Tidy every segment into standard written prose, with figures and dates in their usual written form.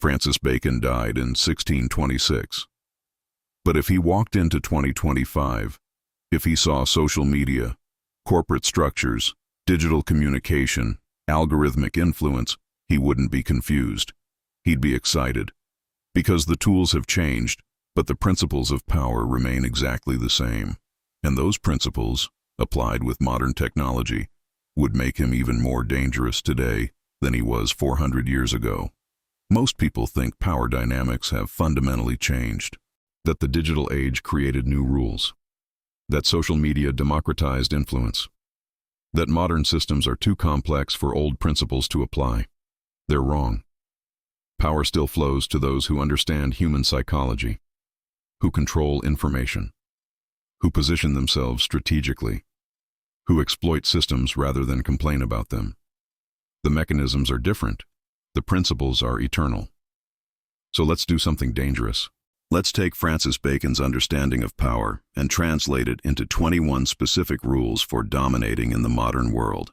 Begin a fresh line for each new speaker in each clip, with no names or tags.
Francis Bacon died in 1626. But if he walked into 2025, if he saw social media, corporate structures, digital communication, algorithmic influence, he wouldn't be confused. He'd be excited. Because the tools have changed, but the principles of power remain exactly the same. And those principles, applied with modern technology, would make him even more dangerous today than he was 400 years ago. Most people think power dynamics have fundamentally changed, that the digital age created new rules, that social media democratized influence, that modern systems are too complex for old principles to apply. They're wrong. Power still flows to those who understand human psychology, who control information, who position themselves strategically, who exploit systems rather than complain about them. The mechanisms are different. The principles are eternal. So let's do something dangerous. Let's take Francis Bacon's understanding of power and translate it into 21 specific rules for dominating in the modern world.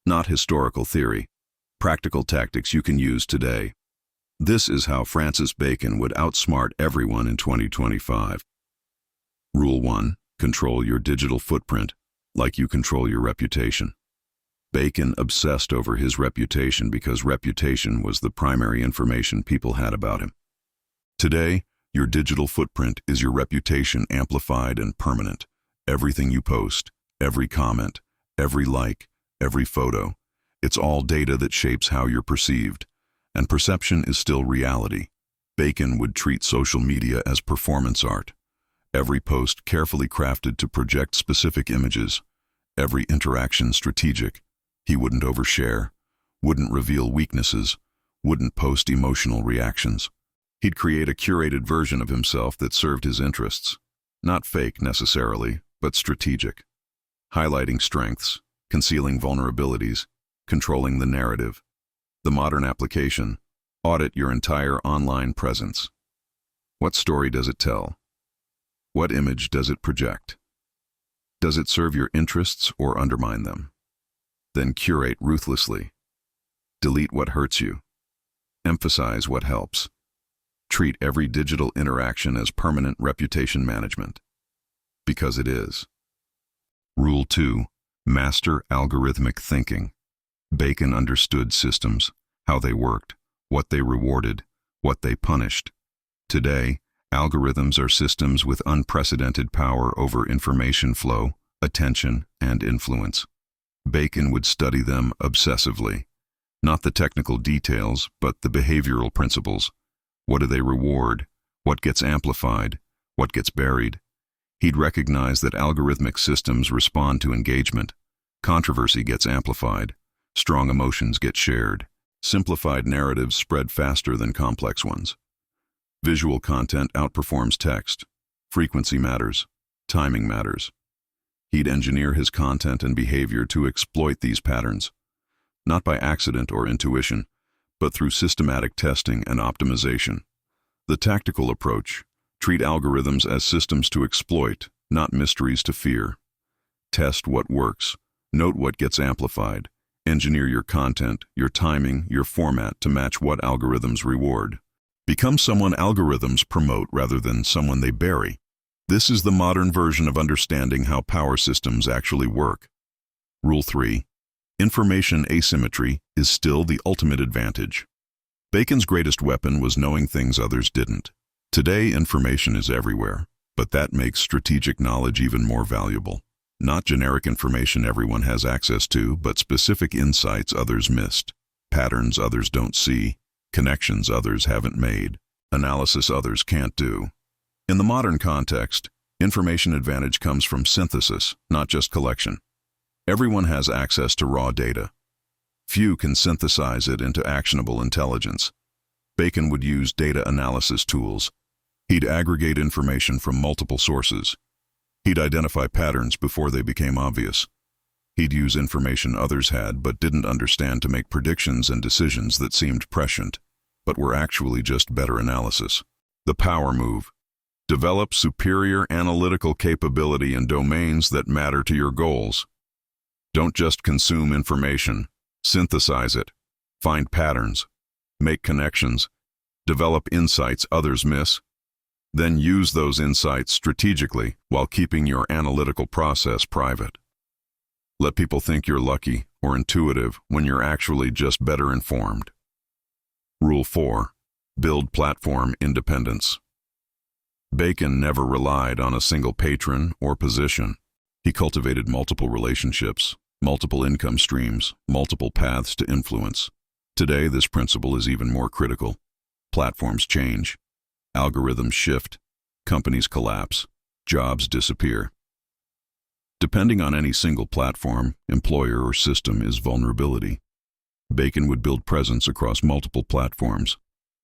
Not historical theory, practical tactics you can use today. This is how Francis Bacon would outsmart everyone in 2025. Rule 1. Control your digital footprint like you control your reputation. Bacon obsessed over his reputation because reputation was the primary information people had about him. Today, your digital footprint is your reputation amplified and permanent. Everything you post, every comment, every like, every photo, it's all data that shapes how you're perceived. And perception is still reality. Bacon would treat social media as performance art. Every post carefully crafted to project specific images. Every interaction strategic. He wouldn't overshare, wouldn't reveal weaknesses, wouldn't post emotional reactions. He'd create a curated version of himself that served his interests. Not fake necessarily, but strategic. Highlighting strengths, concealing vulnerabilities, controlling the narrative. The modern application: audit your entire online presence. What story does it tell? What image does it project? Does it serve your interests or undermine them? Then curate ruthlessly. Delete what hurts you. Emphasize what helps. Treat every digital interaction as permanent reputation management. Because it is. Rule 2. Master algorithmic thinking. Bacon understood systems, how they worked, what they rewarded, what they punished. Today, algorithms are systems with unprecedented power over information flow, attention, and influence. Bacon would study them obsessively. Not the technical details, but the behavioral principles. What do they reward? What gets amplified? What gets buried? He'd recognize that algorithmic systems respond to engagement. Controversy gets amplified. Strong emotions get shared. Simplified narratives spread faster than complex ones. Visual content outperforms text. Frequency matters. Timing matters. He'd engineer his content and behavior to exploit these patterns, not by accident or intuition, but through systematic testing and optimization. The tactical approach: treat algorithms as systems to exploit, not mysteries to fear. Test what works, note what gets amplified, engineer your content, your timing, your format to match what algorithms reward. Become someone algorithms promote rather than someone they bury. This is the modern version of understanding how power systems actually work. Rule 3. Information asymmetry is still the ultimate advantage. Bacon's greatest weapon was knowing things others didn't. Today, information is everywhere, but that makes strategic knowledge even more valuable. Not generic information everyone has access to, but specific insights others missed, patterns others don't see, connections others haven't made, analysis others can't do. In the modern context, information advantage comes from synthesis, not just collection. Everyone has access to raw data. Few can synthesize it into actionable intelligence. Bacon would use data analysis tools. He'd aggregate information from multiple sources. He'd identify patterns before they became obvious. He'd use information others had but didn't understand to make predictions and decisions that seemed prescient, but were actually just better analysis. The power move: develop superior analytical capability in domains that matter to your goals. Don't just consume information, synthesize it, find patterns, make connections, Develop insights others miss. Then use those insights strategically while keeping your analytical process private. Let people think you're lucky or intuitive when you're actually just better informed. Rule 4. Build platform independence. Bacon never relied on a single patron or position. He cultivated multiple relationships, multiple income streams, multiple paths to influence. Today, this principle is even more critical. Platforms change. Algorithms shift. Companies collapse. Jobs disappear. Depending on any single platform, employer, or system is vulnerability. Bacon would build presence across multiple platforms,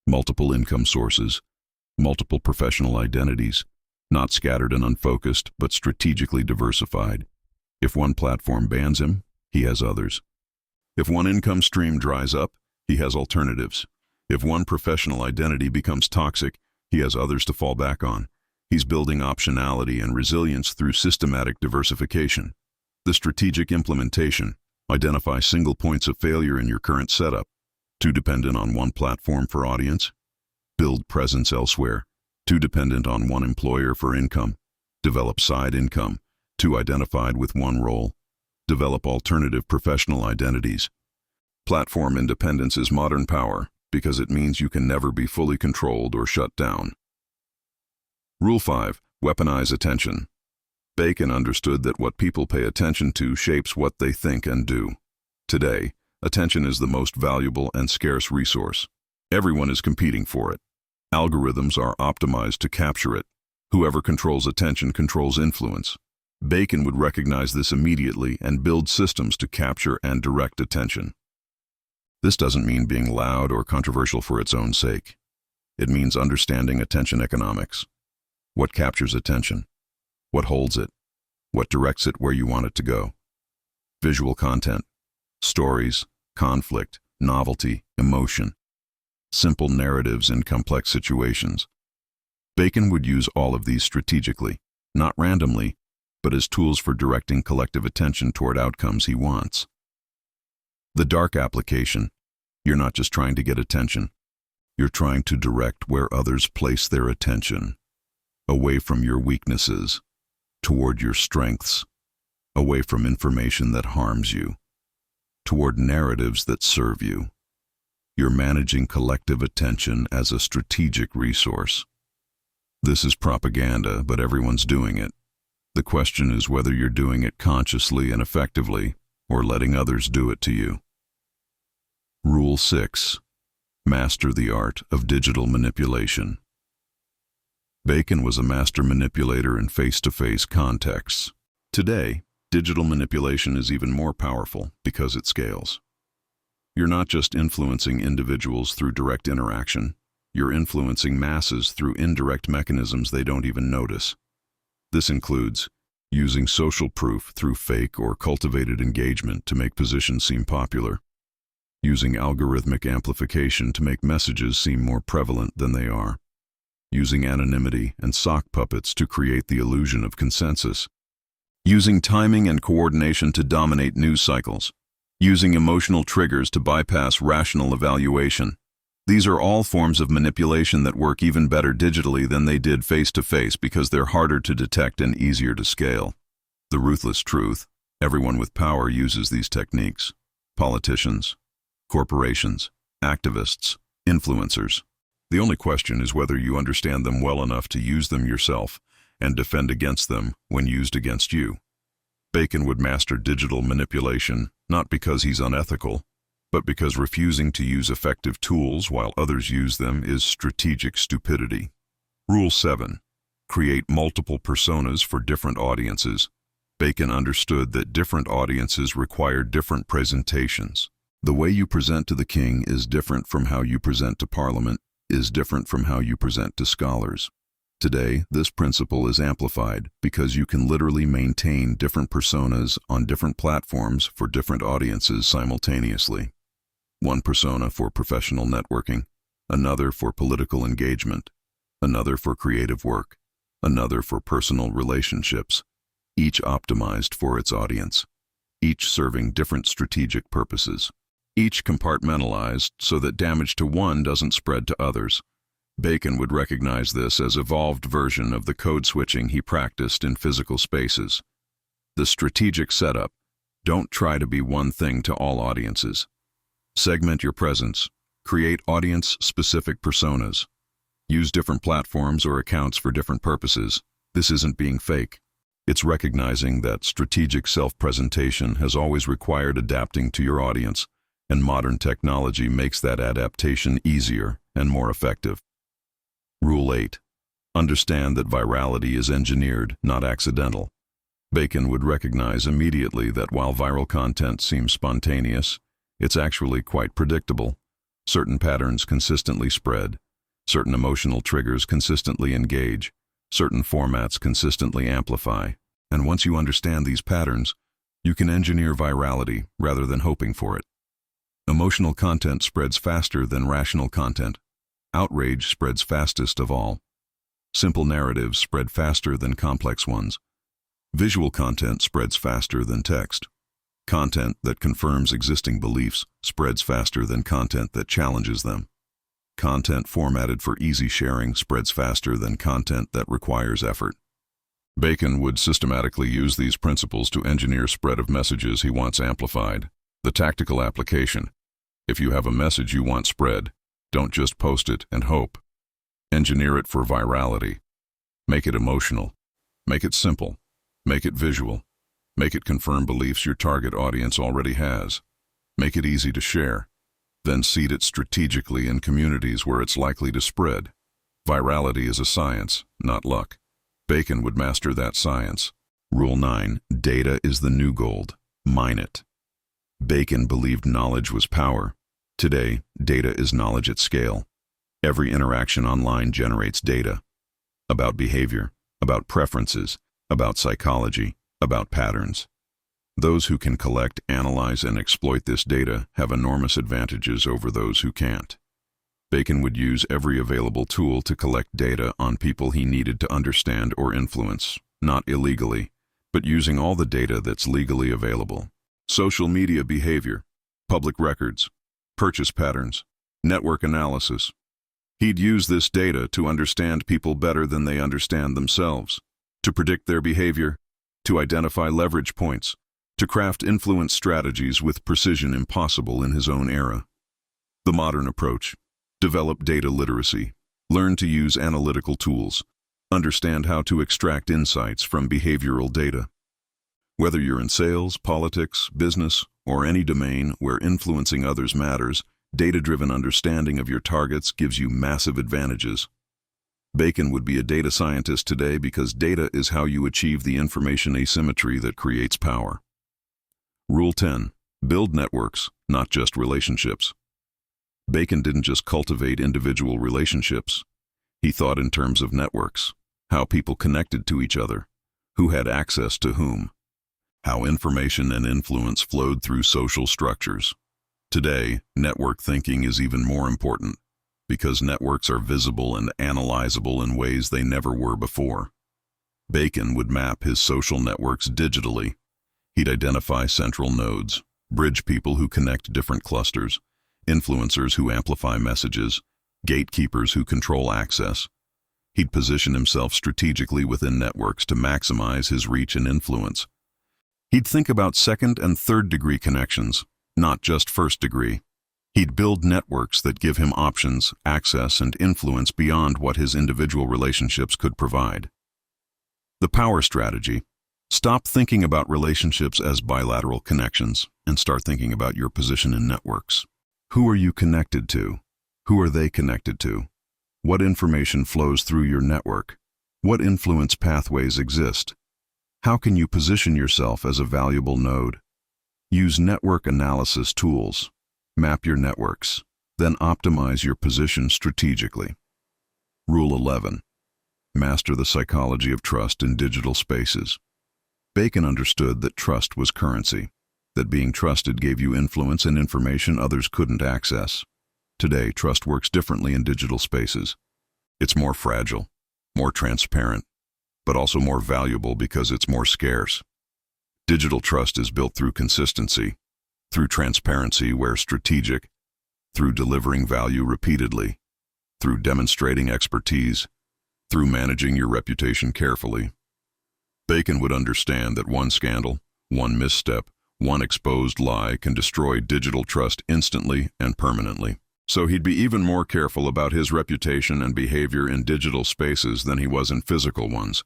multiple income sources, multiple professional identities, not scattered and unfocused, but strategically diversified. If one platform bans him, he has others. If one income stream dries up, he has alternatives. If one professional identity becomes toxic, he has others to fall back on. He's building optionality and resilience through systematic diversification. The strategic implementation: identify single points of failure in your current setup. Too dependent on one platform for audience? Build presence elsewhere. Too dependent on one employer for income? Develop side income. Too identified with one role? Develop alternative professional identities. Platform independence is modern power because it means you can never be fully controlled or shut down. Rule 5. Weaponize attention. Bacon understood that what people pay attention to shapes what they think and do. Today, attention is the most valuable and scarce resource. Everyone is competing for it. Algorithms are optimized to capture it. Whoever controls attention controls influence. Bacon would recognize this immediately and build systems to capture and direct attention. This doesn't mean being loud or controversial for its own sake. It means understanding attention economics. What captures attention? What holds it? What directs it where you want it to go? Visual content, stories, conflict, novelty, emotion, simple narratives in complex situations. Bacon would use all of these strategically, not randomly, but as tools for directing collective attention toward outcomes he wants. The dark application: you're not just trying to get attention, you're trying to direct where others place their attention. Away from your weaknesses, toward your strengths, away from information that harms you, toward narratives that serve you. You're managing collective attention as a strategic resource. This is propaganda, but everyone's doing it. The question is whether you're doing it consciously and effectively, or letting others do it to you. Rule 6. Master the art of digital manipulation. Bacon was a master manipulator in face-to-face contexts. Today, digital manipulation is even more powerful because it scales. You're not just influencing individuals through direct interaction, you're influencing masses through indirect mechanisms they don't even notice. This includes using social proof through fake or cultivated engagement to make positions seem popular, using algorithmic amplification to make messages seem more prevalent than they are, using anonymity and sock puppets to create the illusion of consensus, using timing and coordination to dominate news cycles, using emotional triggers to bypass rational evaluation. These are all forms of manipulation that work even better digitally than they did face-to-face because they're harder to detect and easier to scale. The ruthless truth: everyone with power uses these techniques. Politicians, corporations, activists, influencers. The only question is whether you understand them well enough to use them yourself and defend against them when used against you. Bacon would master digital manipulation not because he's unethical, but because refusing to use effective tools while others use them is strategic stupidity. Rule 7. Create multiple personas for different audiences. Bacon understood that different audiences require different presentations. The way you present to the king is different from how you present to Parliament, is different from how you present to scholars. Today, this principle is amplified because you can literally maintain different personas on different platforms for different audiences simultaneously. One persona for professional networking, another for political engagement, another for creative work, another for personal relationships, each optimized for its audience, each serving different strategic purposes. each compartmentalized so that damage to one doesn't spread to others. Bacon would recognize this as an evolved version of the code switching he practiced in physical spaces. The strategic setup: don't try to be one thing to all audiences. Segment your presence. Create audience-specific personas. Use different platforms or accounts for different purposes. This isn't being fake. It's recognizing that strategic self-presentation has always required adapting to your audience, and modern technology makes that adaptation easier and more effective. Rule 8. Understand that virality is engineered, not accidental. Bacon would recognize immediately that while viral content seems spontaneous, it's actually quite predictable. Certain patterns consistently spread. Certain emotional triggers consistently engage. Certain formats consistently amplify. And once you understand these patterns, you can engineer virality rather than hoping for it. Emotional content spreads faster than rational content. Outrage spreads fastest of all. Simple narratives spread faster than complex ones. Visual content spreads faster than text. Content that confirms existing beliefs spreads faster than content that challenges them. Content formatted for easy sharing spreads faster than content that requires effort. Bacon would systematically use these principles to engineer spread of messages he wants amplified. The tactical application: if you have a message you want spread, don't just post it and hope. Engineer it for virality. Make it emotional. Make it simple. Make it visual. Make it confirm beliefs your target audience already has. Make it easy to share. Then seed it strategically in communities where it's likely to spread. Virality is a science, not luck. Bacon would master that science. Rule 9. Data is the new gold. Mine it. Bacon believed knowledge was power. Today, data is knowledge at scale. Every interaction online generates data about behavior, about preferences, about psychology, about patterns. Those who can collect, analyze, and exploit this data have enormous advantages over those who can't. Bacon would use every available tool to collect data on people he needed to understand or influence, not illegally, but using all the data that's legally available. Social media behavior, public records, purchase patterns, network analysis. He'd use this data to understand people better than they understand themselves, to predict their behavior, to identify leverage points, to craft influence strategies with precision impossible in his own era. The modern approach: develop data literacy, learn to use analytical tools, understand how to extract insights from behavioral data. Whether you're in sales, politics, business, or any domain where influencing others matters, data-driven understanding of your targets gives you massive advantages. Bacon would be a data scientist today because data is how you achieve the information asymmetry that creates power. Rule 10. Build networks, not just relationships. Bacon didn't just cultivate individual relationships. He thought in terms of networks, how people connected to each other, who had access to whom, how information and influence flowed through social structures. Today, network thinking is even more important because networks are visible and analyzable in ways they never were before. Bacon would map his social networks digitally. He'd identify central nodes, bridge people who connect different clusters, influencers who amplify messages, gatekeepers who control access. He'd position himself strategically within networks to maximize his reach and influence. He'd think about second and third degree connections, not just first degree. He'd build networks that give him options, access, and influence beyond what his individual relationships could provide. The power strategy: stop thinking about relationships as bilateral connections and start thinking about your position in networks. Who are you connected to? Who are they connected to? What information flows through your network? What influence pathways exist? How can you position yourself as a valuable node? Use network analysis tools. Map your networks, then optimize your position strategically. Rule 11. Master the psychology of trust in digital spaces. Bacon understood that trust was currency, that being trusted gave you influence and information others couldn't access. Today, trust works differently in digital spaces. It's more fragile, more transparent, but also more valuable because it's more scarce. Digital trust is built through consistency. through transparency where strategic, through delivering value repeatedly, through demonstrating expertise, through managing your reputation carefully. Bacon would understand that one scandal, one misstep, one exposed lie can destroy digital trust instantly and permanently. So he'd be even more careful about his reputation and behavior in digital spaces than he was in physical ones.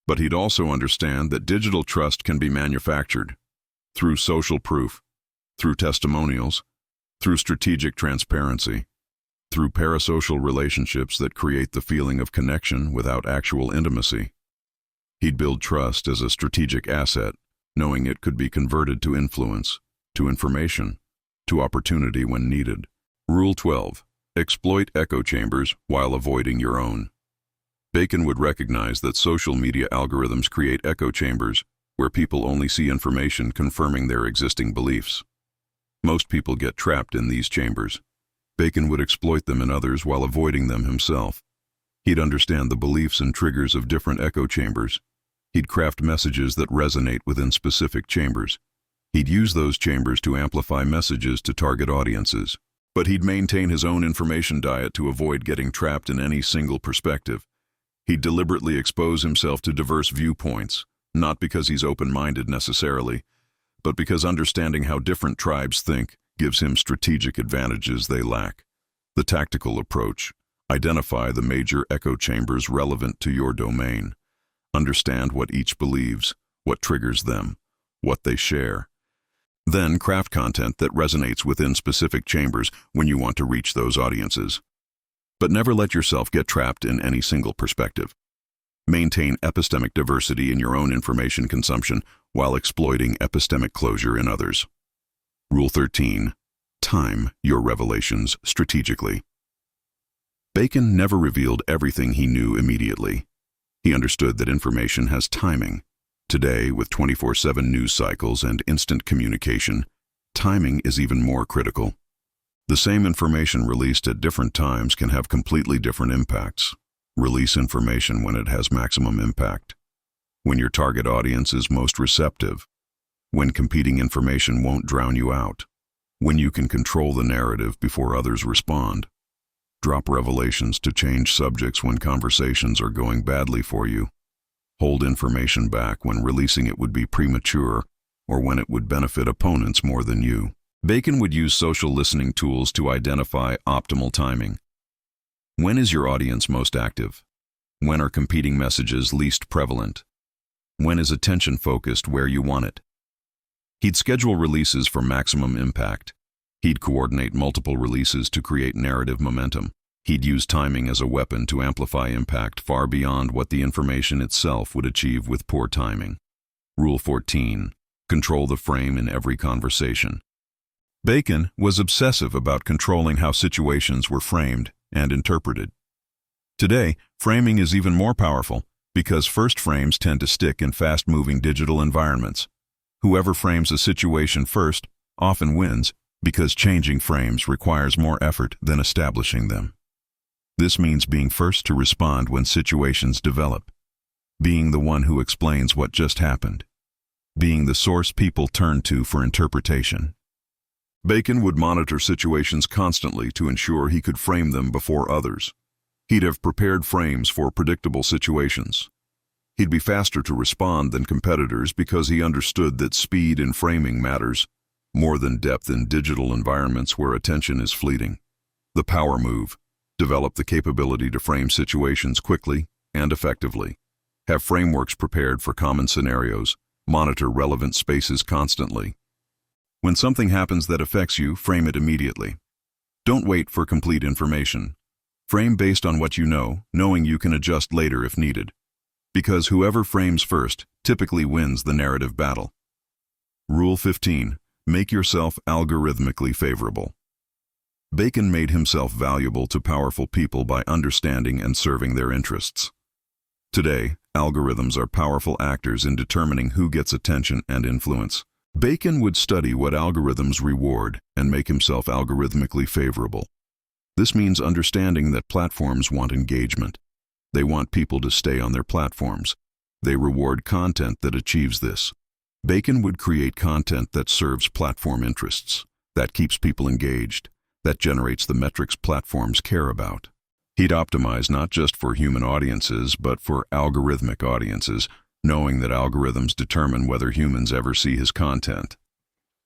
But he'd also understand that digital trust can be manufactured through social proof, through testimonials, through strategic transparency, through parasocial relationships that create the feeling of connection without actual intimacy. He'd build trust as a strategic asset, knowing it could be converted to influence, to information, to opportunity when needed. Rule 12. Exploit echo chambers while avoiding your own. Bacon would recognize that social media algorithms create echo chambers where people only see information confirming their existing beliefs. Most people get trapped in these chambers. Bacon would exploit them in others while avoiding them himself. He'd understand the beliefs and triggers of different echo chambers. He'd craft messages that resonate within specific chambers. He'd use those chambers to amplify messages to target audiences. But he'd maintain his own information diet to avoid getting trapped in any single perspective. He'd deliberately expose himself to diverse viewpoints, not because he's open-minded necessarily, but because understanding how different tribes think gives him strategic advantages they lack. The tactical approach: identify the major echo chambers relevant to your domain. Understand what each believes, what triggers them, what they share. Then craft content that resonates within specific chambers when you want to reach those audiences. But never let yourself get trapped in any single perspective. Maintain epistemic diversity in your own information consumption while exploiting epistemic closure in others. Rule 13. Time your revelations strategically. Bacon never revealed everything he knew immediately. He understood that information has timing. Today, with 24/7 news cycles and instant communication, timing is even more critical. The same information released at different times can have completely different impacts. Release information when it has maximum impact, when your target audience is most receptive, when competing information won't drown you out, when you can control the narrative before others respond. Drop revelations to change subjects when conversations are going badly for you. Hold information back when releasing it would be premature or when it would benefit opponents more than you. Bacon would use social listening tools to identify optimal timing. When is your audience most active? When are competing messages least prevalent? When is attention focused where you want it? He'd schedule releases for maximum impact. He'd coordinate multiple releases to create narrative momentum. He'd use timing as a weapon to amplify impact far beyond what the information itself would achieve with poor timing. Rule 14. Control the frame in every conversation. Bacon was obsessive about controlling how situations were framed and interpreted. Today, framing is even more powerful because first frames tend to stick in fast-moving digital environments. Whoever frames a situation first often wins because changing frames requires more effort than establishing them. This means being first to respond when situations develop, being the one who explains what just happened, being the source people turn to for interpretation. Bacon would monitor situations constantly to ensure he could frame them before others. He'd have prepared frames for predictable situations. He'd be faster to respond than competitors because he understood that speed in framing matters more than depth in digital environments where attention is fleeting. The power move: develop the capability to frame situations quickly and effectively. Have frameworks prepared for common scenarios. Monitor relevant spaces constantly. When something happens that affects you, frame it immediately. Don't wait for complete information. Frame based on what you know, knowing you can adjust later if needed. Because whoever frames first typically wins the narrative battle. Rule 15. Make yourself algorithmically favorable. Bacon made himself valuable to powerful people by understanding and serving their interests. Today, algorithms are powerful actors in determining who gets attention and influence. Bacon would study what algorithms reward and make himself algorithmically favorable. This means understanding that platforms want engagement. They want people to stay on their platforms. They reward content that achieves this. Bacon would create content that serves platform interests, that keeps people engaged, that generates the metrics platforms care about. He'd optimize not just for human audiences, but for algorithmic audiences, knowing that algorithms determine whether humans ever see his content.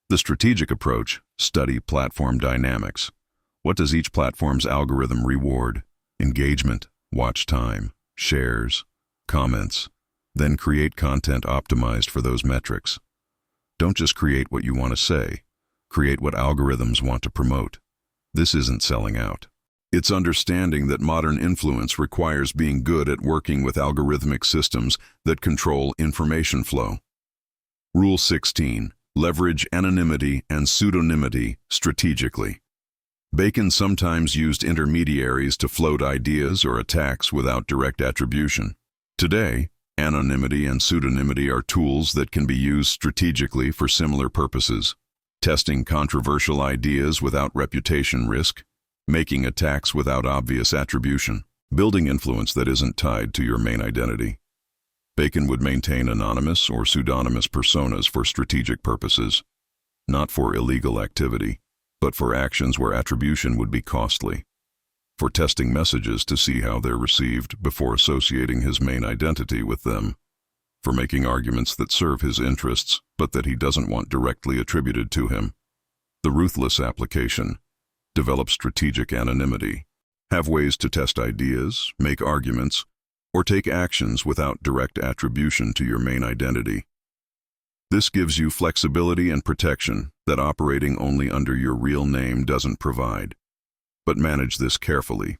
The strategic approach: study platform dynamics. What does each platform's algorithm reward? Engagement, watch time, shares, comments. Then create content optimized for those metrics. Don't just create what you want to say. Create what algorithms want to promote. This isn't selling out. It's understanding that modern influence requires being good at working with algorithmic systems that control information flow. Rule 16. Leverage anonymity and pseudonymity strategically. Bacon sometimes used intermediaries to float ideas or attacks without direct attribution. Today, anonymity and pseudonymity are tools that can be used strategically for similar purposes: testing controversial ideas without reputation risk, making attacks without obvious attribution, building influence that isn't tied to your main identity. Bacon would maintain anonymous or pseudonymous personas for strategic purposes, not for illegal activity, but for actions where attribution would be costly, for testing messages to see how they're received before associating his main identity with them, for making arguments that serve his interests but that he doesn't want directly attributed to him. The ruthless application: develop strategic anonymity. Have ways to test ideas, make arguments, or take actions without direct attribution to your main identity. This gives you flexibility and protection that operating only under your real name doesn't provide. But manage this carefully.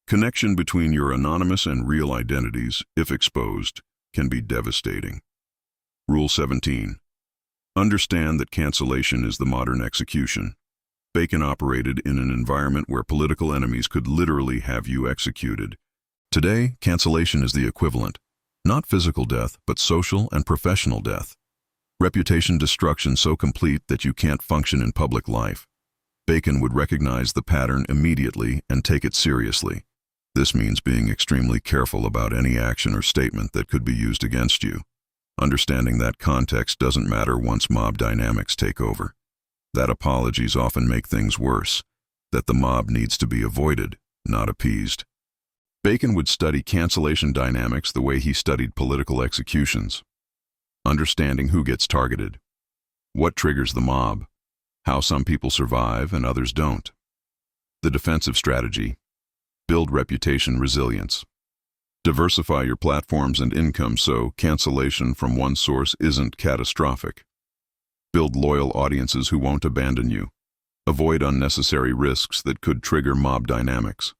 Connection between your anonymous and real identities, if exposed, can be devastating. Rule 17. Understand that cancellation is the modern execution. Bacon operated in an environment where political enemies could literally have you executed. Today, cancellation is the equivalent, not physical death, but social and professional death. Reputation destruction so complete that you can't function in public life. Bacon would recognize the pattern immediately and take it seriously. This means being extremely careful about any action or statement that could be used against you. Understanding that context doesn't matter once mob dynamics take over. That apologies often make things worse. That the mob needs to be avoided, not appeased. Bacon would study cancellation dynamics the way he studied political executions. Understanding who gets targeted, what triggers the mob, how some people survive and others don't. The defensive strategy: build reputation resilience. Diversify your platforms and income so cancellation from one source isn't catastrophic. Build loyal audiences who won't abandon you. Avoid unnecessary risks that could trigger mob dynamics.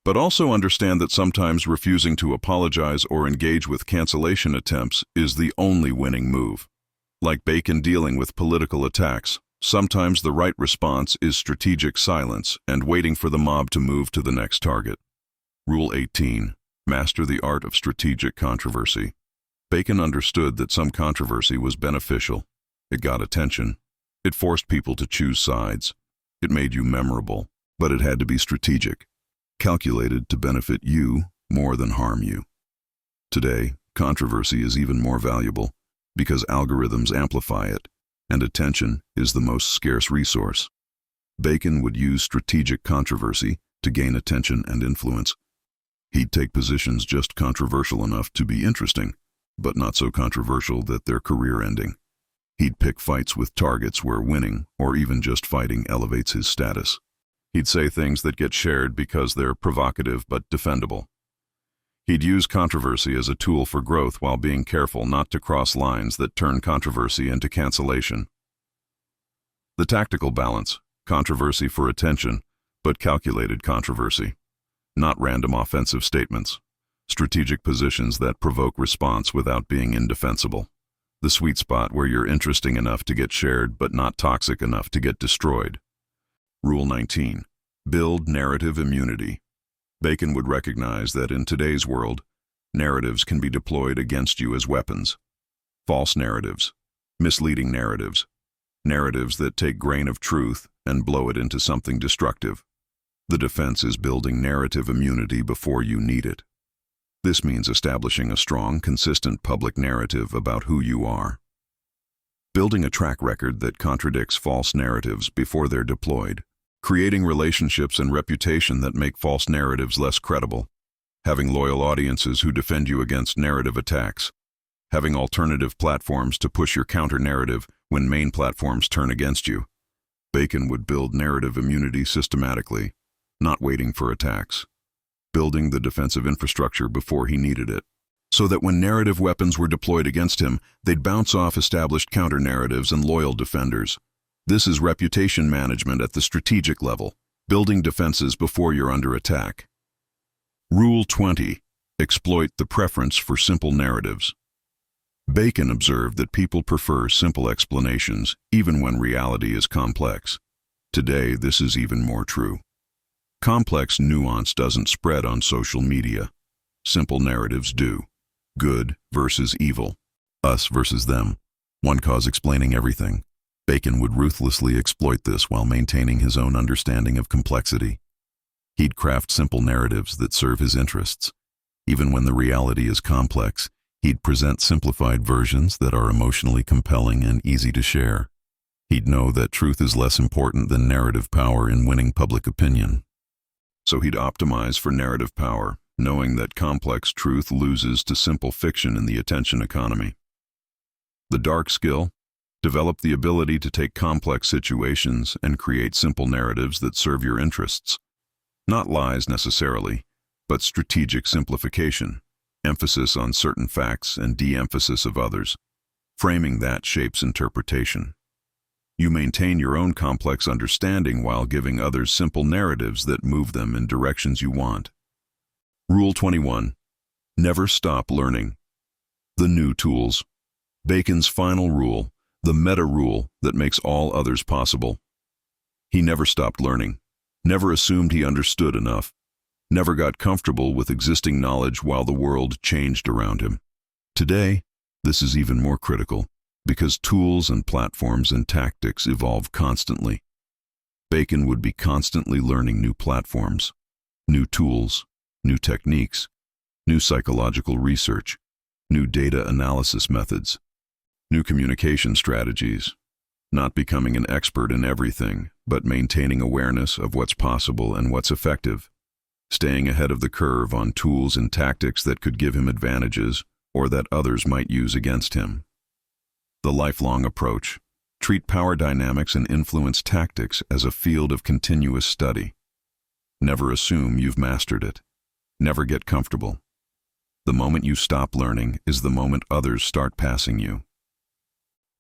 But also understand that sometimes refusing to apologize or engage with cancellation attempts is the only winning move. Like Bacon dealing with political attacks, sometimes the right response is strategic silence and waiting for the mob to move to the next target. Rule 18. Master the art of strategic controversy. Bacon understood that some controversy was beneficial. It got attention. It forced people to choose sides. It made you memorable, but it had to be strategic, calculated to benefit you more than harm you. Today, controversy is even more valuable because algorithms amplify it, and attention is the most scarce resource. Bacon would use strategic controversy to gain attention and influence. He'd take positions just controversial enough to be interesting, but not so controversial that they're career-ending. He'd pick fights with targets where winning, or even just fighting, elevates his status. He'd say things that get shared because they're provocative but defendable. He'd use controversy as a tool for growth while being careful not to cross lines that turn controversy into cancellation. The tactical balance: controversy for attention, but calculated controversy. Not random offensive statements. Strategic positions that provoke response without being indefensible. The sweet spot where you're interesting enough to get shared but not toxic enough to get destroyed. Rule 19. Build narrative immunity. Bacon would recognize that in today's world, narratives can be deployed against you as weapons. False narratives, misleading narratives, narratives that take grain of truth and blow it into something destructive. The defense is building narrative immunity before you need it. This means establishing a strong, consistent public narrative about who you are. building a track record that contradicts false narratives before they're deployed, creating relationships and reputation that make false narratives less credible, having loyal audiences who defend you against narrative attacks, having alternative platforms to push your counter-narrative when main platforms turn against you. Bacon would build narrative immunity systematically, not waiting for attacks, building the defensive infrastructure before he needed it, so that when narrative weapons were deployed against him, they'd bounce off established counter-narratives and loyal defenders. This is reputation management at the strategic level, building defenses before you're under attack. Rule 20. Exploit the preference for simple narratives. Bacon observed that people prefer simple explanations, even when reality is complex. Today, this is even more true. Complex nuance doesn't spread on social media. Simple narratives do. Good versus evil. Us versus them. One cause explaining everything. Bacon would ruthlessly exploit this while maintaining his own understanding of complexity. He'd craft simple narratives that serve his interests. Even when the reality is complex, he'd present simplified versions that are emotionally compelling and easy to share. He'd know that truth is less important than narrative power in winning public opinion. So he'd optimize for narrative power, knowing that complex truth loses to simple fiction in the attention economy. The dark skill: develop the ability to take complex situations and create simple narratives that serve your interests. Not lies necessarily, but strategic simplification, emphasis on certain facts and de-emphasis of others. Framing that shapes interpretation. You maintain your own complex understanding while giving others simple narratives that move them in directions you want. Rule 21. Never stop learning. The new tools. Bacon's final rule, the meta rule that makes all others possible. He never stopped learning, never assumed he understood enough, never got comfortable with existing knowledge while the world changed around him. Today, this is even more critical because tools and platforms and tactics evolve constantly. Bacon would be constantly learning new platforms, new tools, new techniques, new psychological research, new data analysis methods, new communication strategies, not becoming an expert in everything, but maintaining awareness of what's possible and what's effective, staying ahead of the curve on tools and tactics that could give him advantages or that others might use against him. The lifelong approach: treat power dynamics and influence tactics as a field of continuous study. Never assume you've mastered it. Never get comfortable. The moment you stop learning is the moment others start passing you.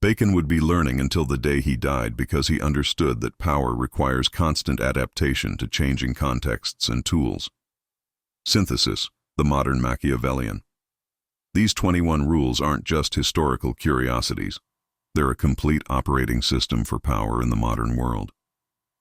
Bacon would be learning until the day he died because he understood that power requires constant adaptation to changing contexts and tools. Synthesis, the modern Machiavellian. These 21 rules aren't just historical curiosities. They're a complete operating system for power in the modern world.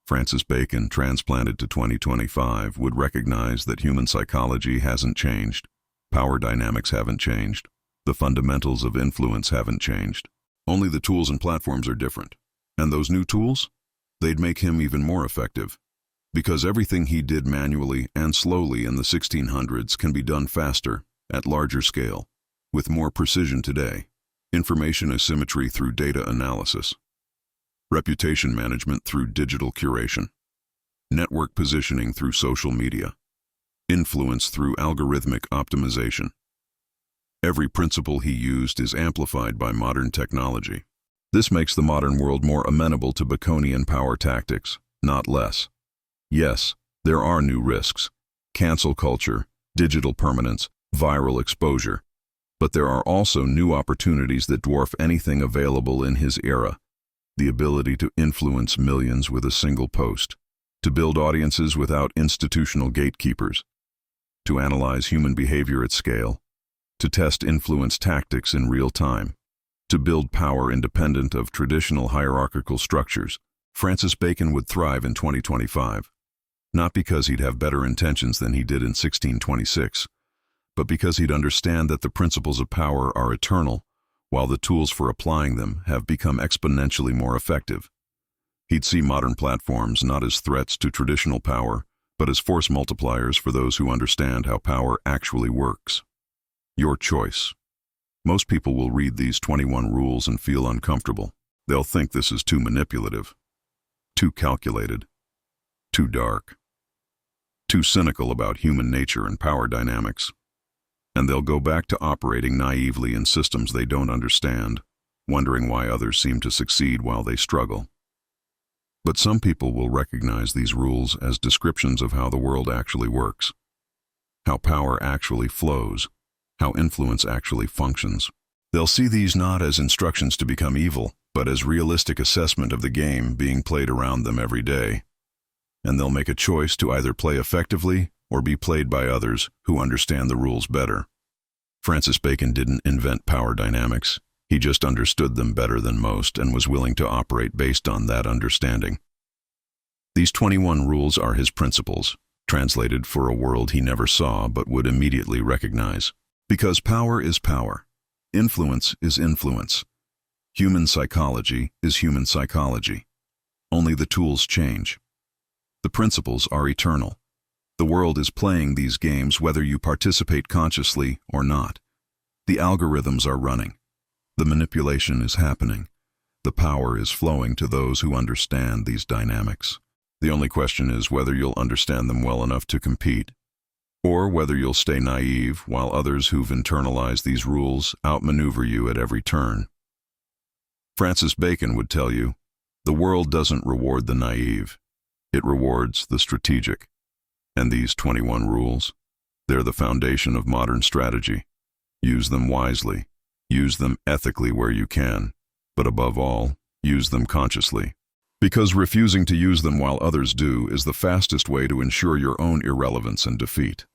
Francis Bacon, transplanted to 2025, would recognize that human psychology hasn't changed, power dynamics haven't changed, the fundamentals of influence haven't changed. Only the tools and platforms are different. And those new tools? They'd make him even more effective. Because everything he did manually and slowly in the 1600s can be done faster, at larger scale, with more precision today. Information asymmetry through data analysis. Reputation management through digital curation. Network positioning through social media. Influence through algorithmic optimization. Every principle he used is amplified by modern technology. This makes the modern world more amenable to Baconian power tactics, not less. Yes, there are new risks: cancel culture, digital permanence, viral exposure. But there are also new opportunities that dwarf anything available in his era. The ability to influence millions with a single post, to build audiences without institutional gatekeepers, to analyze human behavior at scale, to test influence tactics in real time, to build power independent of traditional hierarchical structures. Francis Bacon would thrive in 2025, not because he'd have better intentions than he did in 1626, but because he'd understand that the principles of power are eternal, while the tools for applying them have become exponentially more effective. He'd see modern platforms not as threats to traditional power, but as force multipliers for those who understand how power actually works. Your choice. Most people will read these 21 rules and feel uncomfortable. They'll think this is too manipulative, too calculated, too dark, too cynical about human nature and power dynamics. And they'll go back to operating naively in systems they don't understand, wondering why others seem to succeed while they struggle. But some people will recognize these rules as descriptions of how the world actually works, how power actually flows, how influence actually functions. They'll see these not as instructions to become evil, but as realistic assessment of the game being played around them every day. And they'll make a choice to either play effectively or be played by others who understand the rules better. Francis Bacon didn't invent power dynamics. He just understood them better than most and was willing to operate based on that understanding. These 21 rules are his principles, translated for a world he never saw but would immediately recognize. Because power is power. Influence is influence. Human psychology is human psychology. Only the tools change. The principles are eternal. The world is playing these games whether you participate consciously or not. The algorithms are running. The manipulation is happening. The power is flowing to those who understand these dynamics. The only question is whether you'll understand them well enough to compete, or whether you'll stay naive while others who've internalized these rules outmaneuver you at every turn. Francis Bacon would tell you, the world doesn't reward the naive. It rewards the strategic. And these 21 rules, they're the foundation of modern strategy. Use them wisely. Use them ethically where you can, but above all, use them consciously. Because refusing to use them while others do is the fastest way to ensure your own irrelevance and defeat.